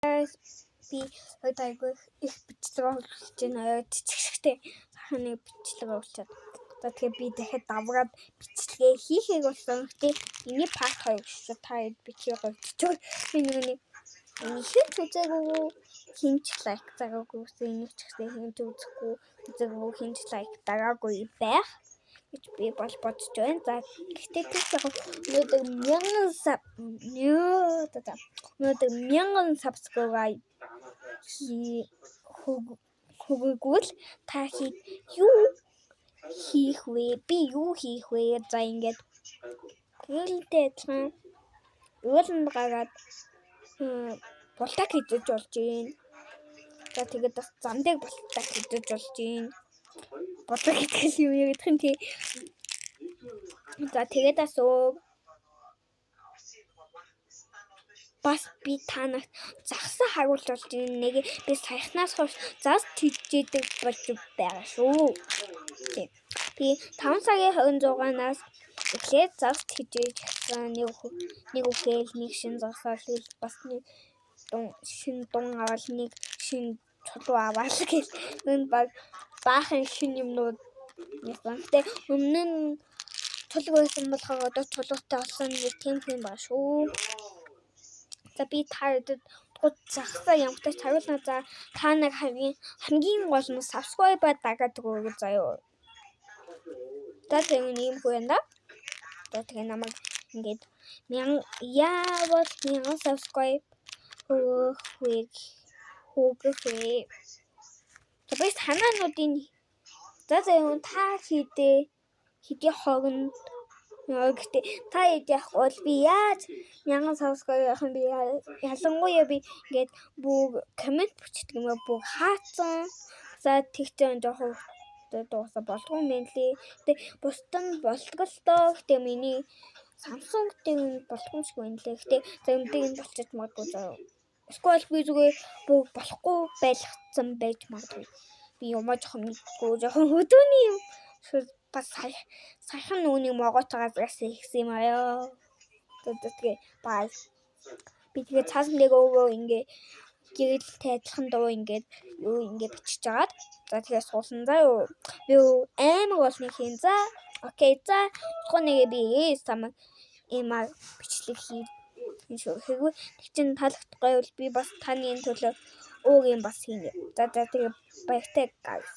би айгүй их бичлэг оруулж байна. Цэцэгтэй ханы бичлэг оруулаад. За тэгэхээр би дахиад давгаад бичлэгээ хийхийг болсон. Гэтэ энэ part 2 шүү. Та бичлэг оруулчихвал миний хинч үзээгүй хинч лайк заагаагүй энэ ч гэсэн хинч үзэхгүй үзээгүй хинч лайк дараагүй байх гэж би бодож байна. За гэхдээ тэр өнөөдөр 1000 subscribe хөгөөгвөл та юу хийх вэ? Би юу хийх вэ? За ингээд гэрэлтэй адилхан ууланд гараад болтак хийж болж байна. За тэгээд бас зам дээр болтак хийж болж байна. Болтак гэдэг юм ярих юм тий. За тэгээд бас би танаас загсан харуулж болж байна. Нэг би саяхнаас хойш зас тийжээдэг болж байгаа шүү. Би 5 сарын 26-наас эхлээд зас тийжээж гисэн нэг үхэл нэг шин засаал бас нэг шин дун аваад нэг шин чулуу аваад гэх энэ баахан шин юмнууд нэгсэн. Гэтэ өмнө нь чулуу байсан болохоор одоо чулуутай болсон нэг тийм ба шүү. За би таард загсаа ямагтай харуулна. За та нар хамгийн гол нь subscribe дагаад өгөө заяа. За тийм юм байна. За тэгээ намайг ингээд 1000 subscribe хөгөхөө. За би ханаануудын за та хэдий хооронд гэхдээ та яах вэ? Би яаж 1000 subscribe явах юм бэ? Ялангуяа би ингээд бүр коммент бичдэг юм аа бүр хаацсан. За тэгтээ жоохон дуусаа болдгоо юм лээ. Гэтэ бусдын болтголтой. Гэтэ миний Samsung-тэй болгоомжгүй юм лээ. Гэтэ зөндөө энэ болчих магадгүй заа. Эсвэл би зүгээр бүр болохгүй байлгцсан байж магадгүй. Би юмаа жоохон мэдгүй жоохон хөдөөний юм. Бас саяхан нүуний могоотойгоос ихсэн юм аа. Тэгээ бай. Би тэгээ цаасан дээр өөрөө ингээ гэрэлтэй адилхан дуу ингээд юу ингээ бичиж агаад за тэгээ суулсан заа юу. Би амар болны хийн за. Окей за. Тухайг би самаа эмаа бичлэг хийж хэрэггүй. Тэг чин таалагдахгүй бол би бас таны төлөө өөр юм бас хийнэ. За тэгээ баяртай guys.